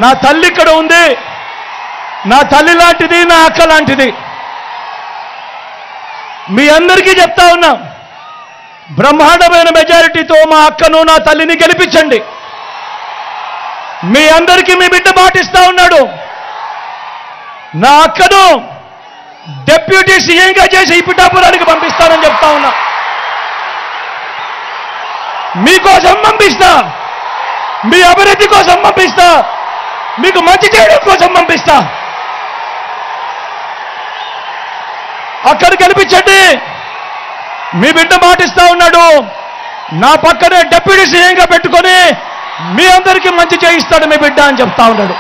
నా తల్లి ఇక్కడ ఉంది. నా తల్లి లాంటిది, నా అక్క లాంటిది. మీ అందరికీ చెప్తా ఉన్నా, బ్రహ్మాండమైన మెజారిటీతో మా అక్కను, నా తల్లిని గెలిపించండి. మీ అందరికీ మీ బిడ్డ మాటిస్తా ఉన్నాడు. నా అక్కను డిప్యూటీ సీఎంగా చేసి ఈ పిఠాపురానికి పంపిస్తానని చెప్తా ఉన్నా. మీకోసం పంపిస్తా, మీ అభివృద్ధి కోసం పంపిస్తా, మీకు మంచి చేయడం కోసం పంపిస్తా. అక్కడ గెలిపించండి. మీ బిడ్డ మాటిస్తా ఉన్నాడు. నా పక్కనే డిప్యూటీ సీఎంగా పెట్టుకొని మీ అందరికీ మంచి చేయిస్తాడు మీ బిడ్డ అని చెప్తా ఉన్నాడు.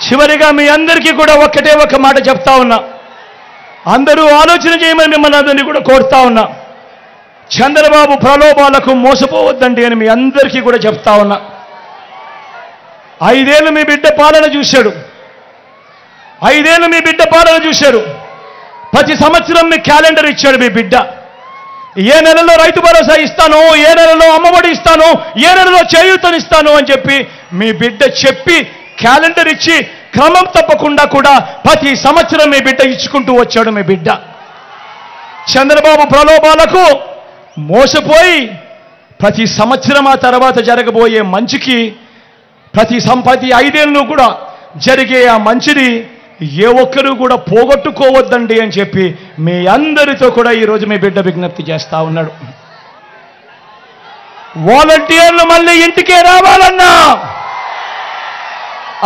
చివరిగా మీ అందరికీ కూడా ఒక్కటే ఒక మాట చెప్తా ఉన్నా. అందరూ ఆలోచన చేయమని మిమ్మల్ని అందరినీ కూడా కోరుతా ఉన్నా. చంద్రబాబు ప్రలోభాలకు మోసపోవద్దండి అని మీ అందరికీ కూడా చెప్తా ఉన్నా. 5 ఏళ్ళు మీ బిడ్డ పాలన చూశాడు. 5 ఏళ్ళు మీ బిడ్డ పాలన చూశారు. ప్రతి సంవత్సరం మీ క్యాలెండర్ ఇచ్చాడు మీ బిడ్డ. ఏ నెలలో రైతు భరోసా ఇస్తాను, ఏ నెలలో అమ్మఒడి ఇస్తాను, ఏ నెలలో చేయూతనిస్తాను అని చెప్పి మీ బిడ్డ చెప్పి క్యాలెండర్ ఇచ్చి క్రమం తప్పకుండా కూడా ప్రతి సంవత్సరం మీ బిడ్డ ఇచ్చుకుంటూ వచ్చాడు మీ బిడ్డ. చంద్రబాబు ప్రలోభాలకు మోసపోయి ప్రతి సంవత్సరం ఆ తర్వాత జరగబోయే మంచికి ప్రతి 5 ఏళ్ళు కూడా జరిగే ఆ మంచిని ఏ ఒక్కరూ కూడా పోగొట్టుకోవద్దండి అని చెప్పి మీ అందరితో కూడా ఈరోజు మీ బిడ్డ విజ్ఞప్తి చేస్తా ఉన్నాడు. వాలంటీర్లు మళ్ళీ ఇంటికే రావాలన్నా,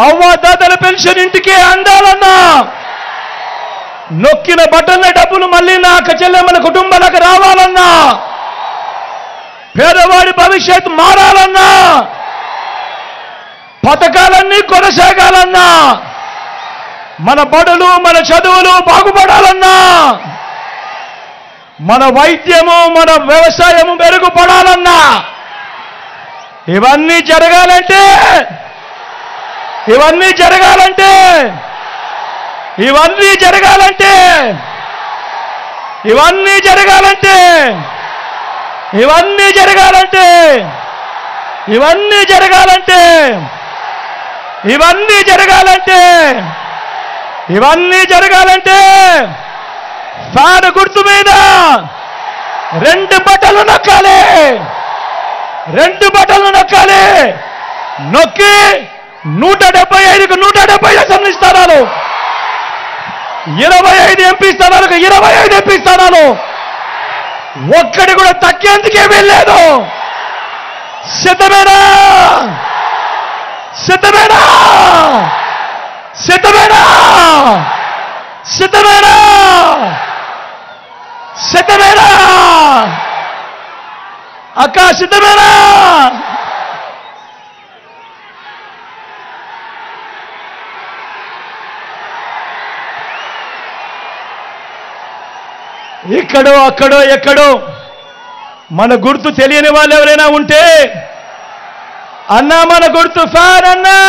అవ్వాదాతల పెన్షన్ ఇంటికే అందాలన్నా, నొక్కిన బటన్ల డబ్బులు మళ్ళీ నా అక్క చెల్లెమ్మల కుటుంబాలకు రావాలన్నా, పేదవాడి భవిష్యత్ మారాలన్నా, పథకాలన్నీ కొనసాగాలన్నా, మన బడులు మన చదువులు బాగుపడాలన్నా, మన వైద్యము మన వ్యవసాయము మెరుగుపడాలన్నా, ఇవన్నీ జరగాలంటే ఇవన్నీ జరగాలంటే ఇవన్నీ జరగాలంటే ఇవన్నీ జరగాలంటే ఇవన్నీ జరగాలంటే ఇవన్నీ జరగాలంటే ఇవన్నీ జరగాలంటే ఇవన్నీ జరగాలంటే ఫ్యాన్ గుర్తు మీద 2 బటన్లు నొక్కాలి. 2 బటన్లు నొక్కాలి. నొక్కి 175కు 175 అసెంబ్లీ స్థానాలు, 25 ఎంపీ స్థానాలకు 25 ఎంపీ స్థానాలు, ఒక్కడి కూడా తగ్గేందుకే వీల్లేదు. సిద్ధమేనా? సిద్ధమేనా? సిద్ధమేనా? సిద్ధమేనా? సిద్ధమేనా? అక్క సిద్ధమేనా? ఇక్కడో అక్కడో ఎక్కడో మన గుర్తు తెలియని వాళ్ళు ఎవరైనా ఉంటే, అన్నా మన గుర్తు ఫ్యాన్ అన్నా,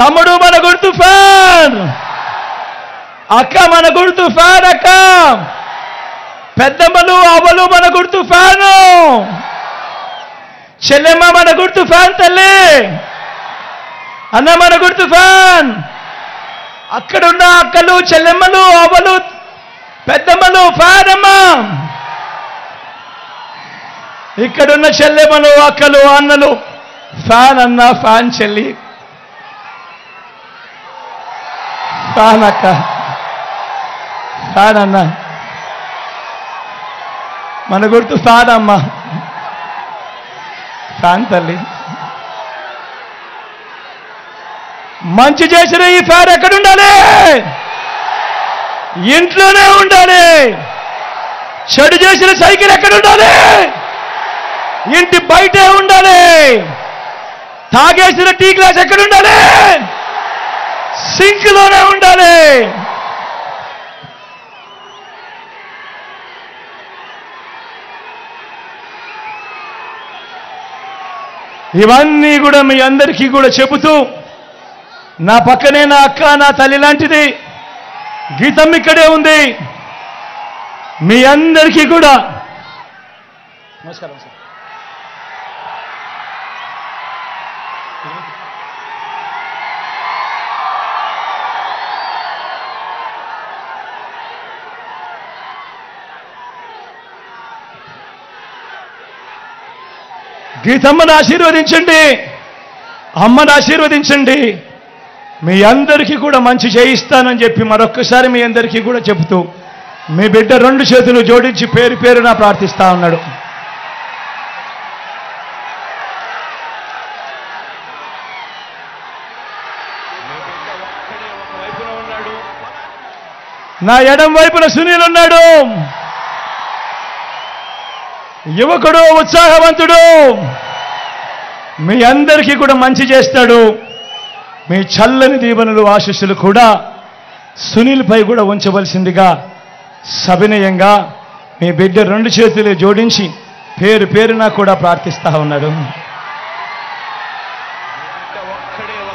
తమ్ముడు మన గుర్తు ఫ్యాన్, అక్క మన గుర్తు ఫ్యాన్, అక్క పెద్దమ్మలు అవ్వలు మన గుర్తు ఫ్యాను, చెల్లెమ్మ మన గుర్తు ఫ్యాన్, తల్లి అన్న మన గుర్తు ఫ్యాన్. అక్కడున్న అక్కలు చెల్లెమ్మలు అవ్వలు పెద్దమ్మలు ఫ్యాన్ అమ్మా. ఇక్కడున్న చెల్లెమ్మలు అక్కలు అన్నలు ఫ్యాన్ అన్న, ఫ్యాన్ చెల్లి, ఫ్యాన్ అక్క, ఫ్యాన్ అన్న, మన గుర్తు ఫ్యాన్ అమ్మ, ఫ్యాన్ తల్లి. మంచి చేసిన ఈ ఫ్యాన్ ఎక్కడుండాలి? ఇంట్లోనే ఉండాలి. చెడు చేసిన సైకిల్ ఎక్కడుండాలి? ఇంటి బయటే ఉండాలి. తాగేసిన టీ గ్లాస్ ఎక్కడుండాలి? సింక్లోనే ఉండాలి. ఇవన్నీ కూడా మీ అందరికీ కూడా చెబుతూ, నా పక్కనే నా అక్క, నా తల్లి లాంటిది గీతమ్మ ఇక్కడే ఉంది. మీ అందరికీ కూడా నమస్కారం సార్. గీతమ్మను ఆశీర్వదించండి, అమ్మను ఆశీర్వదించండి. మీ అందరికీ కూడా మంచి చేయిస్తానని చెప్పి మరొక్కసారి మీ అందరికీ కూడా చెబుతూ, మీ బిడ్డ 2 చేతులు జోడించి పేరు పేరున ప్రార్థిస్తా ఉన్నాడు. నా ఎడం వైపున సునీల్ ఉన్నాడు, యువకుడు, ఉత్సాహవంతుడు. మీ అందరికీ కూడా మంచి చేస్తాడు. మీ చల్లని దీవెనలు, ఆశీస్సులు కూడా సునీల్పై కూడా ఉంచవలసిందిగా సవినయంగా మీ బిడ్డ 2 చేతులు జోడించి పేరు పేరున కూడా ప్రార్థిస్తా ఉన్నాడు.